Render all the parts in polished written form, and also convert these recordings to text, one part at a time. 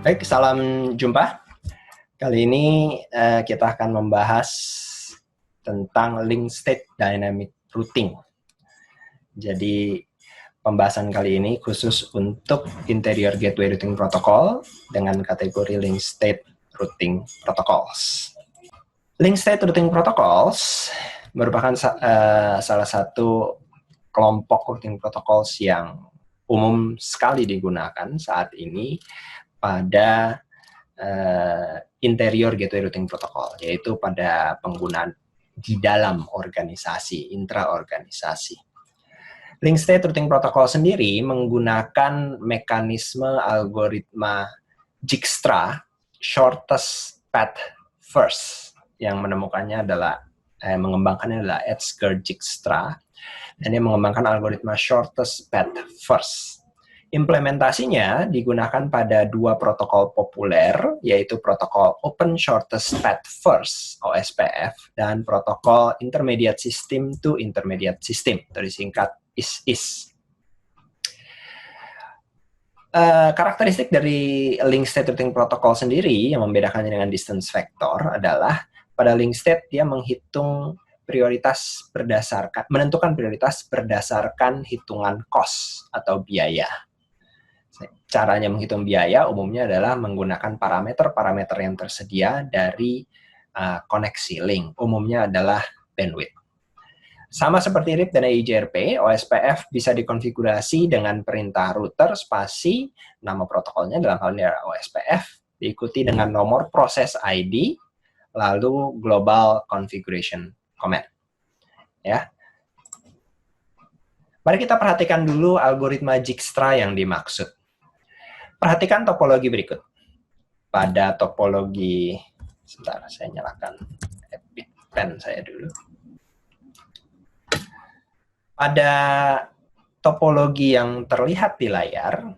Baik, salam jumpa. Kali ini kita akan membahas tentang link state dynamic routing. Jadi pembahasan kali ini khusus untuk interior gateway routing protocol dengan kategori link state routing protocols. Link state routing protocols merupakan salah satu kelompok routing protocols yang umum sekali digunakan saat ini pada interior gateway routing protocol, yaitu pada penggunaan di dalam organisasi, intra-organisasi. Link state routing protocol sendiri menggunakan mekanisme algoritma Dijkstra, shortest path first, yang mengembangkannya adalah Edgar Dijkstra, dan dia mengembangkan algoritma shortest path first. Implementasinya digunakan pada dua protokol populer, yaitu protokol Open Shortest Path First, OSPF, dan protokol Intermediate System to Intermediate System, atau disingkat ISIS. Karakteristik dari link state routing protocol sendiri yang membedakannya dengan distance vector adalah pada link state dia menentukan prioritas berdasarkan hitungan cost atau biaya. Caranya menghitung biaya umumnya adalah menggunakan parameter-parameter yang tersedia dari koneksi link. Umumnya adalah bandwidth. Sama seperti RIP dan EIGRP, OSPF bisa dikonfigurasi dengan perintah router spasi, nama protokolnya dalam hal ini adalah OSPF, diikuti dengan nomor proses ID, lalu global configuration command. Ya. Mari kita perhatikan dulu algoritma Dijkstra yang dimaksud. Perhatikan topologi berikut. Pada topologi, sebentar saya nyalakan Epic Pen saya dulu. Pada topologi yang terlihat di layar,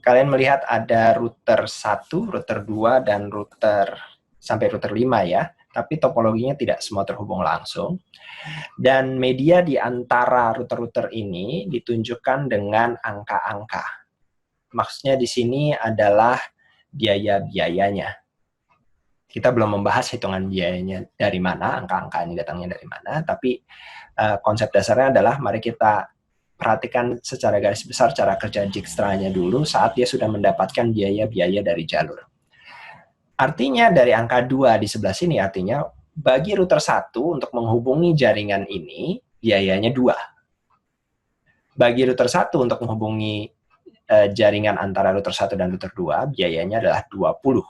kalian melihat ada router 1, router 2, dan router sampai router 5 ya. Tapi topologinya tidak semua terhubung langsung. Dan media di antara router-router ini ditunjukkan dengan angka-angka. Maksudnya di sini adalah biaya-biayanya. Kita belum membahas hitungan biayanya dari mana, angka-angka ini datangnya dari mana, tapi konsep dasarnya adalah mari kita perhatikan secara garis besar cara kerja Dijkstra-nya dulu saat dia sudah mendapatkan biaya-biaya dari jalur. Artinya dari angka 2 di sebelah sini artinya bagi router 1 untuk menghubungi jaringan ini biayanya 2. Bagi router 1 untuk menghubungi jaringan antara router 1 dan router 2 biayanya adalah 20.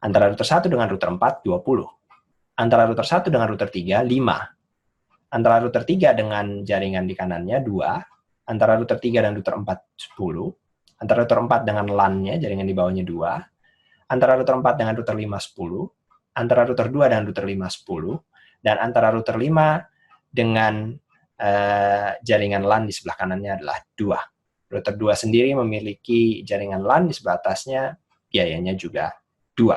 Antara router 1 dengan router 4 20. Antara router 1 dengan router 3 5. Antara router 3 dengan jaringan di kanannya 2. Antara router 3 dan router 4 10. Antara router 4 dengan LAN-nya jaringan di bawahnya 2. Antara router 4 dengan router 5 10. Antara router 2 dan router 5 10. Dan antara router 5 dengan jaringan LAN di sebelah kanannya adalah 2. Router 2 sendiri memiliki jaringan LAN di sebelah atasnya, biayanya juga 2.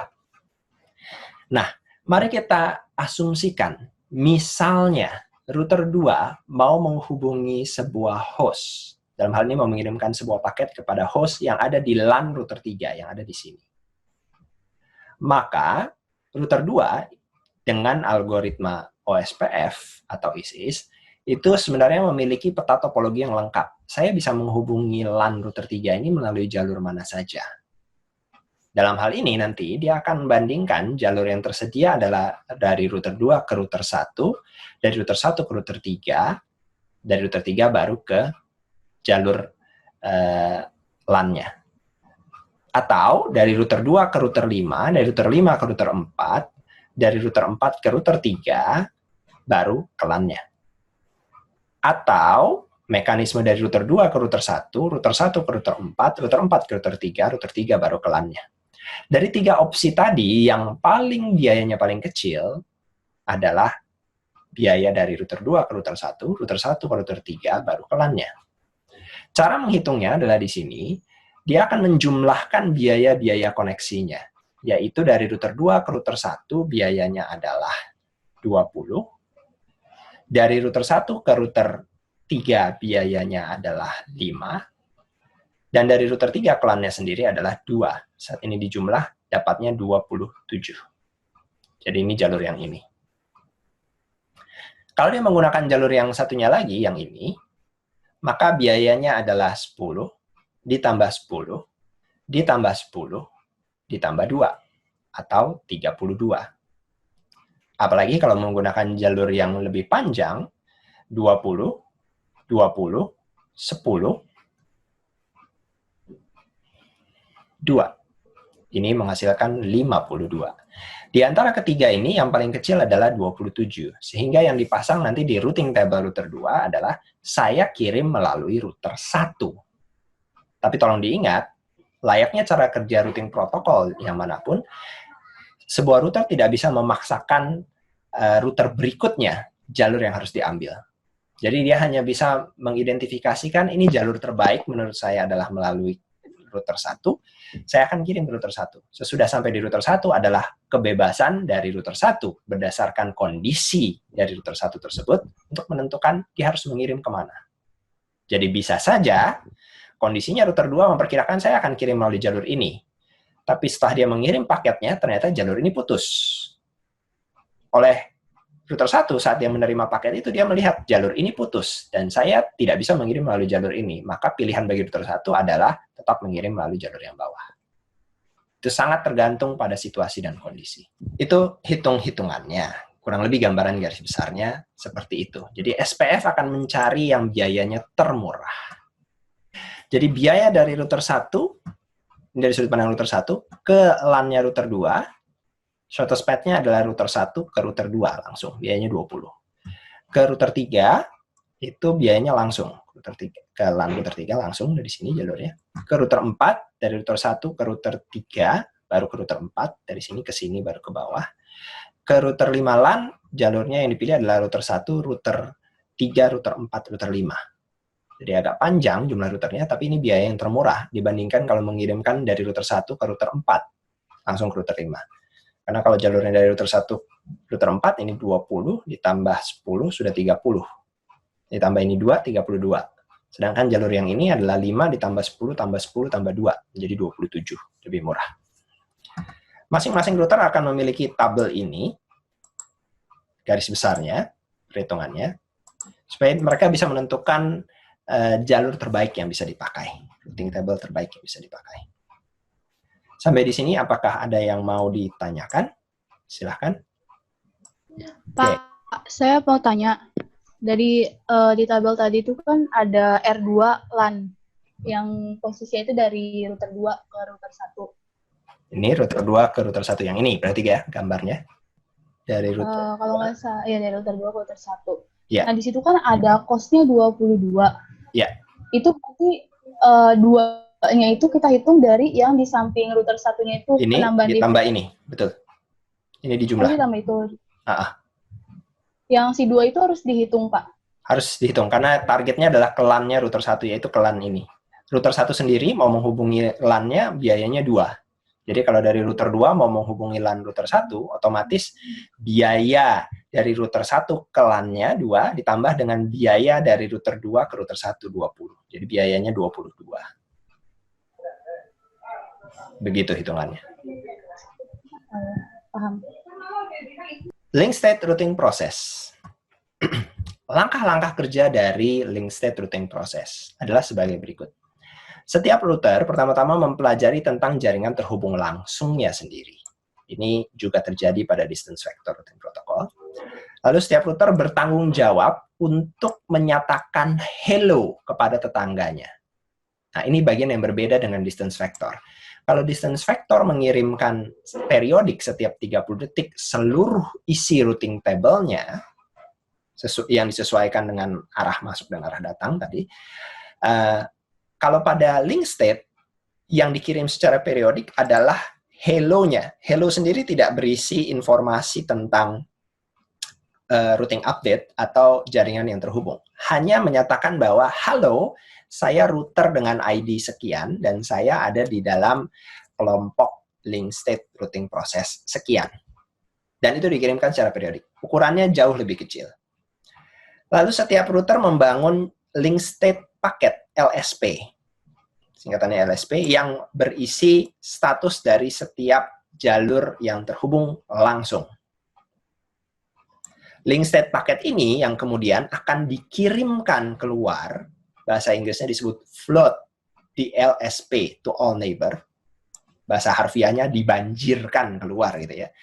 Nah, mari kita asumsikan, misalnya router 2 mau menghubungi sebuah host. Dalam hal ini mau mengirimkan sebuah paket kepada host yang ada di LAN router 3 yang ada di sini. Maka router 2 dengan algoritma OSPF atau ISIS itu sebenarnya memiliki peta topologi yang lengkap. Saya bisa menghubungi LAN router 3 ini melalui jalur mana saja. Dalam hal ini nanti dia akan membandingkan jalur yang tersedia adalah dari router 2 ke router 1, dari router 1 ke router 3, dari router 3 baru ke jalur LAN-nya. Atau dari router 2 ke router 5, dari router 5 ke router 4, dari router 4 ke router 3, baru ke LAN-nya. Atau mekanisme dari router 2 ke router 1 ke router 4, router 4 ke router 3 baru ke LAN-nya. Dari 3 opsi tadi, yang biayanya paling kecil adalah biaya dari router 2 ke router 1 ke router 3, baru ke LAN-nya. Cara menghitungnya adalah di sini, dia akan menjumlahkan biaya-biaya koneksinya, yaitu dari router 2 ke router 1 biayanya adalah 20, dari router 1 ke router 3 biayanya adalah 5, Dan dari router 3 kelannya sendiri adalah 2. Saat ini dijumlah dapatnya 27. Jadi ini jalur yang ini. Kalau dia menggunakan jalur yang satunya lagi, yang ini, maka biayanya adalah 10, ditambah 10, ditambah 10, ditambah 2, atau 32. Apalagi kalau menggunakan jalur yang lebih panjang, 20, 20, 10, 2. Ini menghasilkan 52. Di antara ketiga ini, yang paling kecil adalah 27. Sehingga yang dipasang nanti di routing table router 2 adalah saya kirim melalui router 1. Tapi tolong diingat, layaknya cara kerja routing protokol yang manapun, sebuah router tidak bisa memaksakan router berikutnya jalur yang harus diambil. Jadi dia hanya bisa mengidentifikasikan ini jalur terbaik menurut saya adalah melalui router 1, saya akan kirim ke router 1. Sesudah sampai di router 1 adalah kebebasan dari router 1 berdasarkan kondisi dari router 1 tersebut untuk menentukan dia harus mengirim kemana. Jadi bisa saja kondisinya router 2 memperkirakan saya akan kirim melalui jalur ini. Tapi setelah dia mengirim paketnya, ternyata jalur ini putus. Oleh router 1 saat dia menerima paket itu, dia melihat jalur ini putus dan saya tidak bisa mengirim melalui jalur ini. Maka pilihan bagi router 1 adalah tetap mengirim melalui jalur yang bawah. Itu sangat tergantung pada situasi dan kondisi. Itu hitung-hitungannya. Kurang lebih gambaran garis besarnya seperti itu. Jadi SPF akan mencari yang biayanya termurah. Jadi biaya dari router 1, dari sudut pandang router 1, ke LAN-nya router 2, shortest path-nya adalah router 1 ke router 2 langsung, biayanya 20. Ke router 3, itu biayanya langsung. Router 3, ke LAN router 3 langsung dari sini jalurnya. Ke router 4, dari router 1 ke router 3, baru ke router 4, dari sini ke sini, baru ke bawah. Ke router 5 LAN, jalurnya yang dipilih adalah router 1, router 3, router 4, router 5. Jadi agak panjang jumlah routernya, tapi ini biaya yang termurah dibandingkan kalau mengirimkan dari router 1 ke router 4, langsung ke router 5. Karena kalau jalurnya dari router 1, router 4, ini 20, ditambah 10, sudah 30. Ditambah ini 2, 32. Sedangkan jalur yang ini adalah 5, ditambah 10, tambah 10, tambah 2. Jadi 27, lebih murah. Masing-masing router akan memiliki tabel ini, garis besarnya, perhitungannya, supaya mereka bisa menentukan jalur terbaik yang bisa dipakai. Routing table terbaik yang bisa dipakai. Sampai di sini, apakah ada yang mau ditanyakan? Silahkan. Pak, saya mau tanya. Dari di tabel tadi itu kan ada R2 LAN yang posisinya itu dari router 2 ke router 1. Ini router 2 ke router 1 yang ini, berarti ya gambarnya? Dari router kalau nggak salah, ya dari router 2 ke router 1. Ya. Nah, di situ kan ada cost-nya 22. Ya. Itu berarti 2-nya itu kita hitung dari yang di samping router 1-nya itu ini penambahan ditambah ini, betul. Ini dijumlah. Ditambah itu. Yang si 2 itu harus dihitung, Pak? Harus dihitung, karena targetnya adalah ke LAN-nya router 1, yaitu ke LAN ini. Router 1 sendiri mau menghubungi LAN-nya biayanya 2. Jadi kalau dari router 2 mau menghubungi LAN router 1, otomatis biaya dari router 1 ke LAN-nya 2 ditambah dengan biaya dari router 2 ke router 1, 20. Jadi biayanya 22. Begitu hitungannya. Paham. Link state routing process. Langkah-langkah kerja dari link state routing process adalah sebagai berikut. Setiap router pertama-tama mempelajari tentang jaringan terhubung langsungnya sendiri. Ini juga terjadi pada distance vector routing protocol. Lalu setiap router bertanggung jawab untuk menyatakan hello kepada tetangganya. Nah, ini bagian yang berbeda dengan distance vector. Kalau distance vector mengirimkan periodik setiap 30 detik seluruh isi routing table-nya yang disesuaikan dengan arah masuk dan arah datang tadi. Kalau pada link state, yang dikirim secara periodik adalah hello-nya. Hello sendiri tidak berisi informasi tentang routing update atau jaringan yang terhubung. Hanya menyatakan bahwa, halo, saya router dengan ID sekian, dan saya ada di dalam kelompok link state routing process sekian. Dan itu dikirimkan secara periodik. Ukurannya jauh lebih kecil. Lalu setiap router membangun link state paket LSP. singkatannya LSP, yang berisi status dari setiap jalur yang terhubung langsung. Link state paket ini yang kemudian akan dikirimkan keluar, bahasa Inggrisnya disebut float di LSP to all neighbor. Bahasa harfiahnya dibanjirkan keluar gitu ya.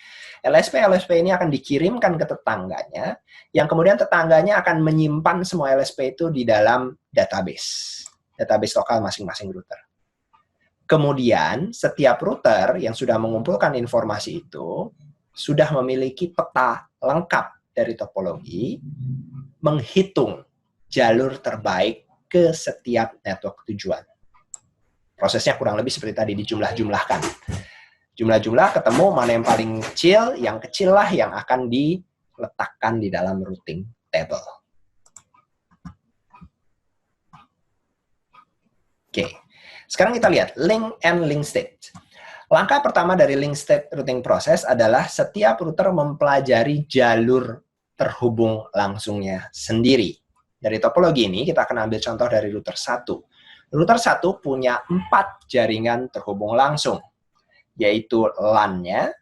LSP ini akan dikirimkan ke tetangganya, yang kemudian tetangganya akan menyimpan semua LSP itu di dalam database lokal masing-masing router. Kemudian setiap router yang sudah mengumpulkan informasi itu sudah memiliki peta lengkap dari topologi, menghitung jalur terbaik ke setiap network tujuan. Prosesnya kurang lebih seperti tadi, dijumlah-jumlahkan. Jumlah-jumlah, ketemu mana yang paling kecil lah yang akan diletakkan di dalam routing table. Oke, sekarang kita lihat link and link state. Langkah pertama dari link state routing process adalah setiap router mempelajari jalur terhubung langsungnya sendiri. Dari topologi ini, kita akan ambil contoh dari router 1. Router 1 punya 4 jaringan terhubung langsung, yaitu LAN-nya,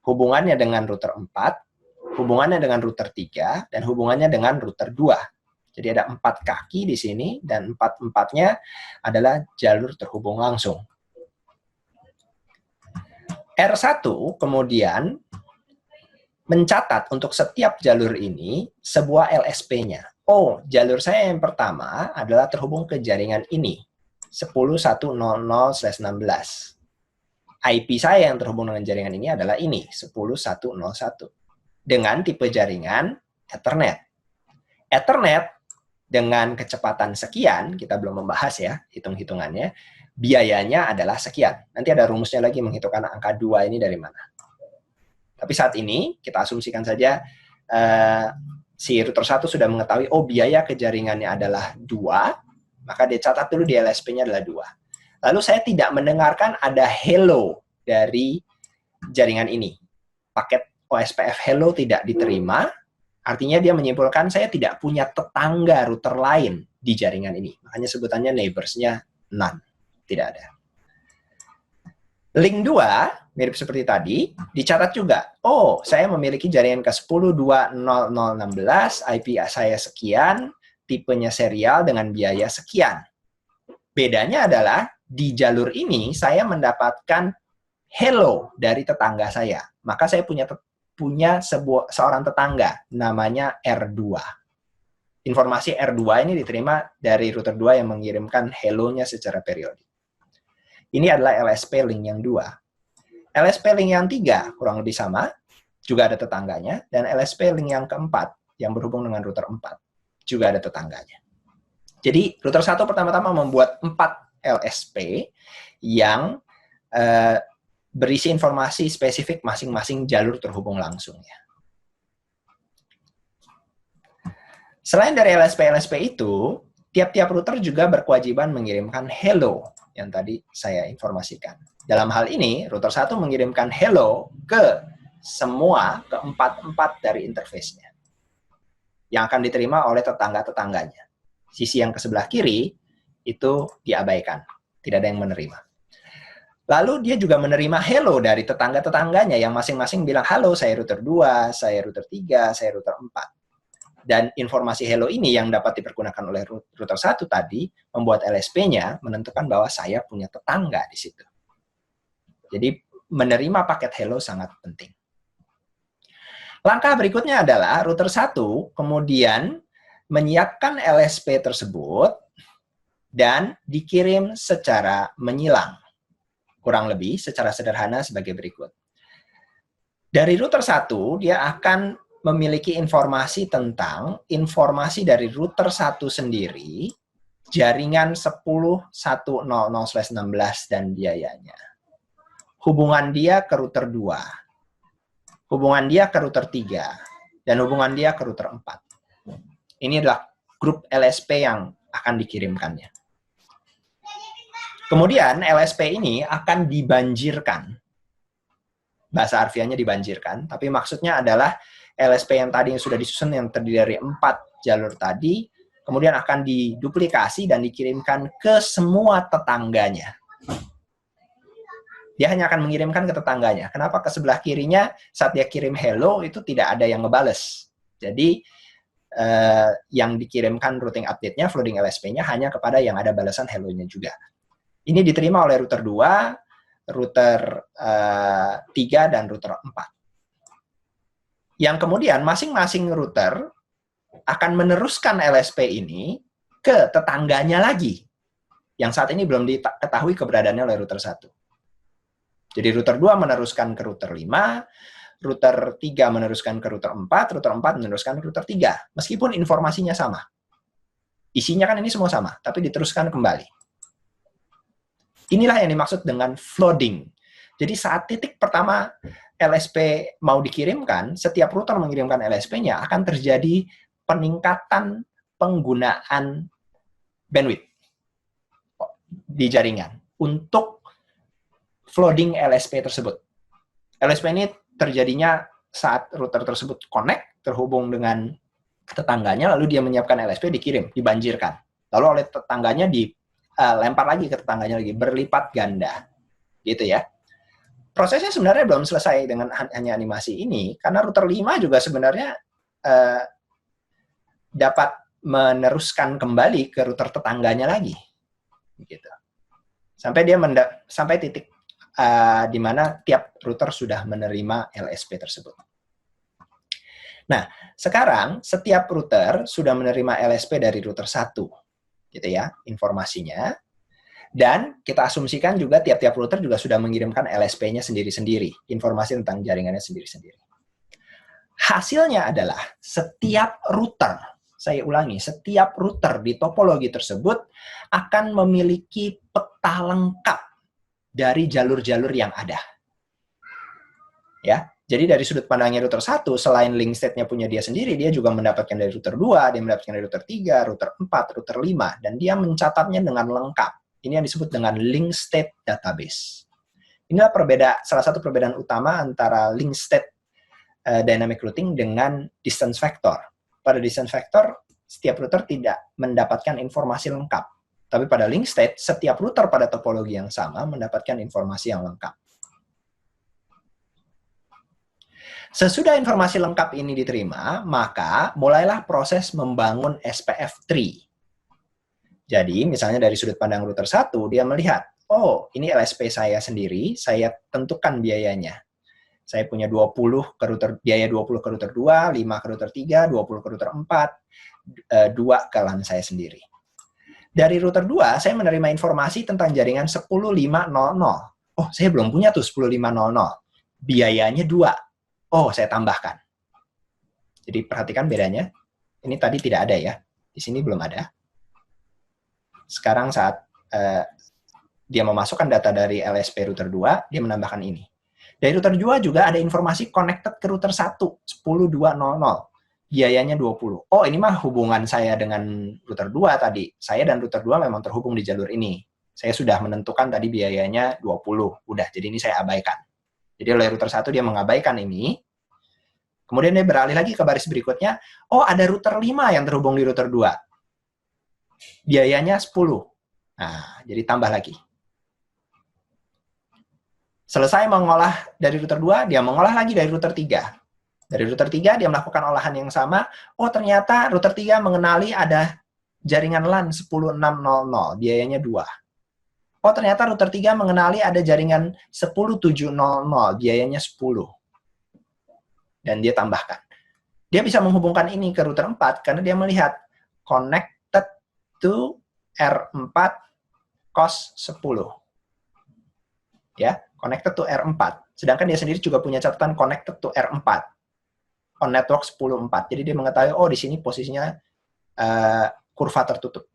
hubungannya dengan router 4, hubungannya dengan router 3, dan hubungannya dengan router 2. Jadi ada 4 kaki di sini, dan 4-4-nya adalah jalur terhubung langsung. R1 kemudian mencatat untuk setiap jalur ini sebuah LSP-nya. Oh, jalur saya yang pertama adalah terhubung ke jaringan ini, 10.1.0.0/16. IP saya yang terhubung dengan jaringan ini adalah ini, 10.1.0.1. Dengan tipe jaringan Ethernet. Ethernet dengan kecepatan sekian, kita belum membahas ya, hitung-hitungannya, biayanya adalah sekian. Nanti ada rumusnya lagi menghitungkan angka 2 ini dari mana. Tapi saat ini, kita asumsikan saja si router 1 sudah mengetahui, oh biaya ke jaringannya adalah 2, maka dia catat dulu di LSP-nya adalah 2. Lalu saya tidak mendengarkan ada hello dari jaringan ini. Paket OSPF hello tidak diterima, artinya dia menyimpulkan saya tidak punya tetangga router lain di jaringan ini. Makanya sebutannya neighbors-nya none, tidak ada. Link 2, mirip seperti tadi, dicatat juga. Oh, saya memiliki jaringan ke 10.2.0.0/16, IP saya sekian, tipenya serial dengan biaya sekian. Bedanya adalah, di jalur ini saya mendapatkan hello dari tetangga saya. Maka saya punya seorang tetangga, namanya R2. Informasi R2 ini diterima dari router 2 yang mengirimkan hello-nya secara periodik. Ini adalah LSP link yang 2. LSP link yang 3 kurang lebih sama, juga ada tetangganya, dan LSP link yang keempat yang berhubung dengan router 4 juga ada tetangganya. Jadi router 1 pertama-tama membuat 4 LSP yang berisi informasi spesifik masing-masing jalur terhubung langsungnya. Selain dari LSP-LSP itu, tiap-tiap router juga berkewajiban mengirimkan hello yang tadi saya informasikan. Dalam hal ini, router 1 mengirimkan hello ke semua keempat-empat dari interface-nya yang akan diterima oleh tetangga-tetangganya. Sisi yang ke sebelah kiri itu diabaikan, tidak ada yang menerima. Lalu dia juga menerima hello dari tetangga-tetangganya yang masing-masing bilang, halo, saya router 2, saya router 3, saya router 4. Dan informasi hello ini yang dapat dipergunakan oleh router 1 tadi, membuat LSP-nya menentukan bahwa saya punya tetangga di situ. Jadi menerima paket hello sangat penting. Langkah berikutnya adalah router 1 kemudian menyiapkan LSP tersebut dan dikirim secara menyilang. Kurang lebih secara sederhana sebagai berikut. Dari router 1, dia akan memiliki informasi tentang informasi dari router 1 sendiri, jaringan 10.1.0.0/16 dan biayanya. Hubungan dia ke router 2, hubungan dia ke router 3, dan hubungan dia ke router 4. Ini adalah grup LSP yang akan dikirimkannya. Kemudian LSP ini akan dibanjirkan. Bahasa harfiahnya dibanjirkan, tapi maksudnya adalah LSP yang tadi yang sudah disusun yang terdiri dari 4 jalur tadi, kemudian akan diduplikasi dan dikirimkan ke semua tetangganya. Dia hanya akan mengirimkan ke tetangganya. Kenapa ke sebelah kirinya saat dia kirim hello itu tidak ada yang ngebales. Jadi yang dikirimkan routing update-nya, flooding LSP-nya hanya kepada yang ada balasan hello-nya juga. Ini diterima oleh router 2, router 3, dan router 4. Yang kemudian masing-masing router akan meneruskan LSP ini ke tetangganya lagi, yang saat ini belum diketahui keberadaannya oleh router 1. Jadi router 2 meneruskan ke router 5, router 3 meneruskan ke router 4 meneruskan ke router 3. Meskipun informasinya sama. Isinya kan ini semua sama, tapi diteruskan kembali. Inilah yang dimaksud dengan flooding. Jadi saat titik pertama LSP mau dikirimkan, setiap router mengirimkan LSP-nya akan terjadi peningkatan penggunaan bandwidth di jaringan untuk flooding LSP tersebut. LSP ini terjadinya saat router tersebut connect, terhubung dengan tetangganya, lalu dia menyiapkan LSP, dikirim, dibanjirkan. Lalu oleh tetangganya dilempar lagi ke tetangganya lagi, berlipat ganda. Gitu ya. Prosesnya sebenarnya belum selesai dengan hanya animasi ini, karena router 5 juga sebenarnya dapat meneruskan kembali ke router tetangganya lagi. Gitu. Sampai titik di mana tiap router sudah menerima LSP tersebut. Nah, sekarang setiap router sudah menerima LSP dari router 1, gitu ya, informasinya. Dan kita asumsikan juga tiap-tiap router juga sudah mengirimkan LSP-nya sendiri-sendiri, informasi tentang jaringannya sendiri-sendiri. Hasilnya adalah setiap router, saya ulangi, setiap router di topologi tersebut akan memiliki peta lengkap dari jalur-jalur yang ada. Ya, jadi dari sudut pandangnya router 1, selain link state-nya punya dia sendiri, dia juga mendapatkan dari router 2, dia mendapatkan dari router 3, router 4, router 5, dan dia mencatatnya dengan lengkap. Ini yang disebut dengan link state database. Inilah salah satu perbedaan utama antara link state dynamic routing dengan distance vector. Pada distance vector, setiap router tidak mendapatkan informasi lengkap. Tapi pada link state, setiap router pada topologi yang sama mendapatkan informasi yang lengkap. Sesudah informasi lengkap ini diterima, maka mulailah proses membangun SPF tree. Jadi, misalnya dari sudut pandang router 1, dia melihat, oh, ini LSP saya sendiri, saya tentukan biayanya. Saya punya 20 ke router, biaya 20 ke router 2, 5 ke router 3, 20 ke router 4, 2 ke LAN saya sendiri. Dari router 2, saya menerima informasi tentang jaringan 10500. Oh, saya belum punya tuh 10500. Biayanya 2. Oh, saya tambahkan. Jadi perhatikan bedanya. Ini tadi tidak ada ya. Di sini belum ada. Sekarang saat dia memasukkan data dari LSP router 2, dia menambahkan ini. Dari router 2 juga ada informasi connected ke router 1, 10200. Biayanya 20. Oh, ini mah hubungan saya dengan router 2 tadi. Saya dan router 2 memang terhubung di jalur ini. Saya sudah menentukan tadi biayanya 20. Udah, jadi ini saya abaikan. Jadi oleh router 1 dia mengabaikan ini. Kemudian dia beralih lagi ke baris berikutnya. Oh, ada router 5 yang terhubung di router 2. Biayanya 10. Nah, jadi tambah lagi. Selesai mengolah dari router 2, dia mengolah lagi dari router 3. Dari router 3, dia melakukan olahan yang sama. Oh, ternyata router 3 mengenali ada jaringan LAN 10600. Biayanya 2. Oh, ternyata router 3 mengenali ada jaringan 10700. Biayanya 10. Dan dia tambahkan. Dia bisa menghubungkan ini ke router 4 karena dia melihat connected to R4 cost 10. Ya, connected to R4. Sedangkan dia sendiri juga punya catatan connected to R4. On network 10.4. Jadi dia mengetahui, oh di sini posisinya kurva tertutup.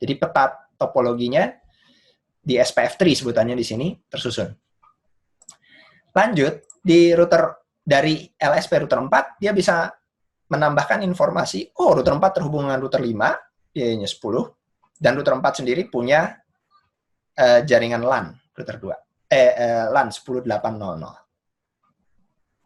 Jadi peta topologinya di SPF tree sebutannya di sini tersusun. Lanjut, di router dari LSP router 4, dia bisa menambahkan informasi, oh router 4 terhubung dengan router 5, biayanya 10, dan router 4 sendiri punya jaringan LAN router 2, LAN 10800.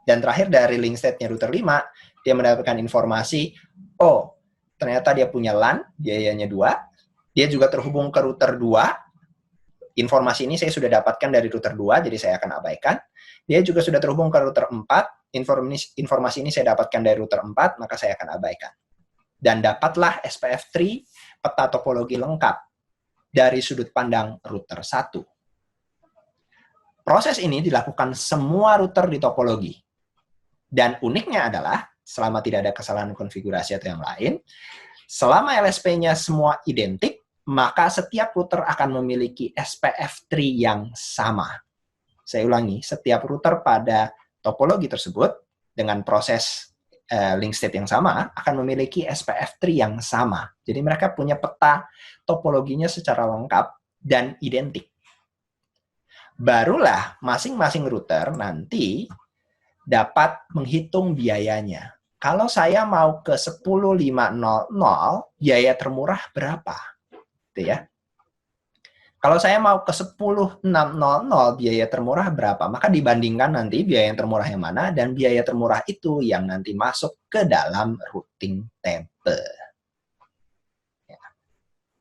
Dan terakhir dari link state-nya router 5, dia mendapatkan informasi, oh ternyata dia punya LAN, biayanya 2. Dia juga terhubung ke router 2. Informasi ini saya sudah dapatkan dari router 2, jadi saya akan abaikan. Dia juga sudah terhubung ke router 4. Informasi ini saya dapatkan dari router 4, maka saya akan abaikan. Dan dapatlah SPF3, peta topologi lengkap dari sudut pandang router 1. Proses ini dilakukan semua router di topologi. Dan uniknya adalah, selama tidak ada kesalahan konfigurasi atau yang lain, selama LSP-nya semua identik, maka setiap router akan memiliki SPF3 yang sama. Saya ulangi, setiap router pada topologi tersebut dengan proses link state yang sama akan memiliki SPF3 yang sama. Jadi mereka punya peta topologinya secara lengkap dan identik. Barulah masing-masing router nanti dapat menghitung biayanya. Kalau saya mau ke 10500, biaya termurah berapa? Gitu ya. Kalau saya mau ke 10600, biaya termurah berapa? Maka dibandingkan nanti biaya yang termurah yang mana, dan biaya termurah itu yang nanti masuk ke dalam routing table.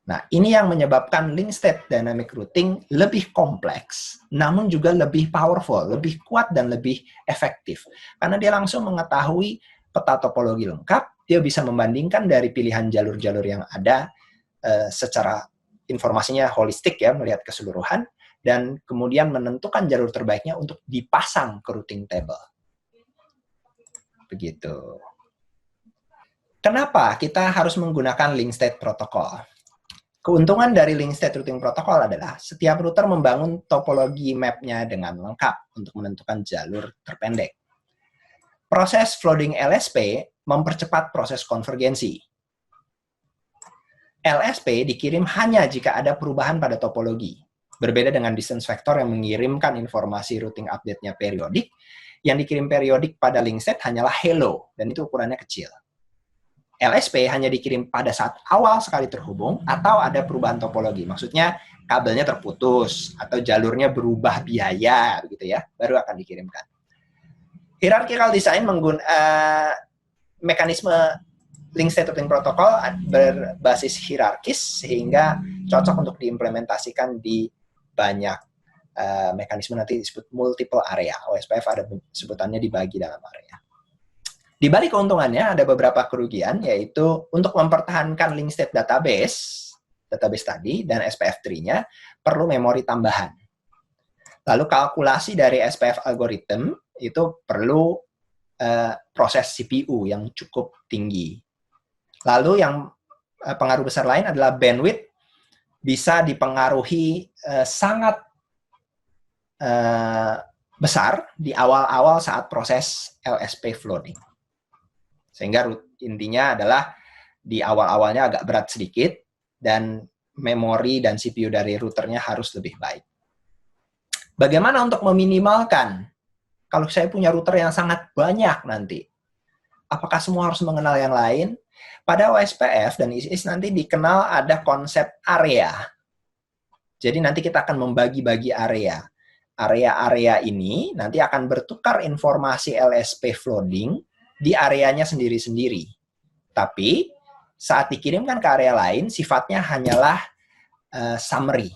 Nah, ini yang menyebabkan link state dynamic routing lebih kompleks, namun juga lebih powerful, lebih kuat dan lebih efektif. Karena dia langsung mengetahui peta topologi lengkap, dia bisa membandingkan dari pilihan jalur-jalur yang ada secara informasinya holistik ya, melihat keseluruhan, dan kemudian menentukan jalur terbaiknya untuk dipasang ke routing table. Begitu. Kenapa kita harus menggunakan link state protocol? Keuntungan dari link state routing protocol adalah setiap router membangun topologi map-nya dengan lengkap untuk menentukan jalur terpendek. Proses flooding LSP mempercepat proses konvergensi. LSP dikirim hanya jika ada perubahan pada topologi. Berbeda dengan distance vector yang mengirimkan informasi routing update-nya periodik, yang dikirim periodik pada link state hanyalah hello, dan itu ukurannya kecil. LSP hanya dikirim pada saat awal sekali terhubung atau ada perubahan topologi. Maksudnya kabelnya terputus atau jalurnya berubah biaya, begitu ya, baru akan dikirimkan. Hierarchical design mekanisme link state routing protocol berbasis hierarkis sehingga cocok untuk diimplementasikan di banyak mekanisme, nanti disebut multiple area. OSPF ada sebutannya dibagi dalam area. Di balik keuntungannya ada beberapa kerugian, yaitu untuk mempertahankan link state database tadi, dan SPF3-nya perlu memori tambahan. Lalu kalkulasi dari SPF algorithm itu perlu proses CPU yang cukup tinggi. Lalu yang pengaruh besar lain adalah bandwidth bisa dipengaruhi sangat besar di awal-awal saat proses LSP flooding. Sehingga intinya adalah di awal-awalnya agak berat sedikit, dan memori dan CPU dari routernya harus lebih baik. Bagaimana untuk meminimalkan? Kalau saya punya router yang sangat banyak nanti, apakah semua harus mengenal yang lain? Pada OSPF dan ISIS nanti dikenal ada konsep area. Jadi nanti kita akan membagi-bagi area. Area-area ini nanti akan bertukar informasi LSP flooding di areanya sendiri-sendiri. Tapi saat dikirimkan ke area lain, sifatnya hanyalah summary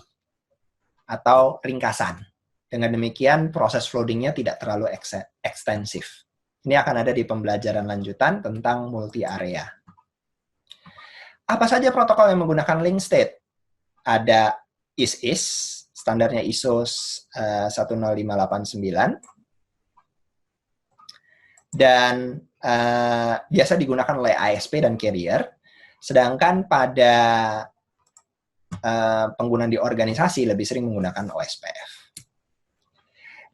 atau ringkasan. Dengan demikian, proses flooding-nya tidak terlalu ekstensif. Ini akan ada di pembelajaran lanjutan tentang multi-area. Apa saja protokol yang menggunakan link state? Ada ISIS, standarnya ISO 10589, dan biasa digunakan oleh ISP dan carrier. Sedangkan pada penggunaan di organisasi lebih sering menggunakan OSPF.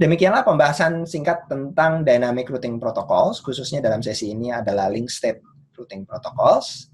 Demikianlah pembahasan singkat tentang Dynamic Routing Protocols, khususnya dalam sesi ini adalah Link State Routing Protocols.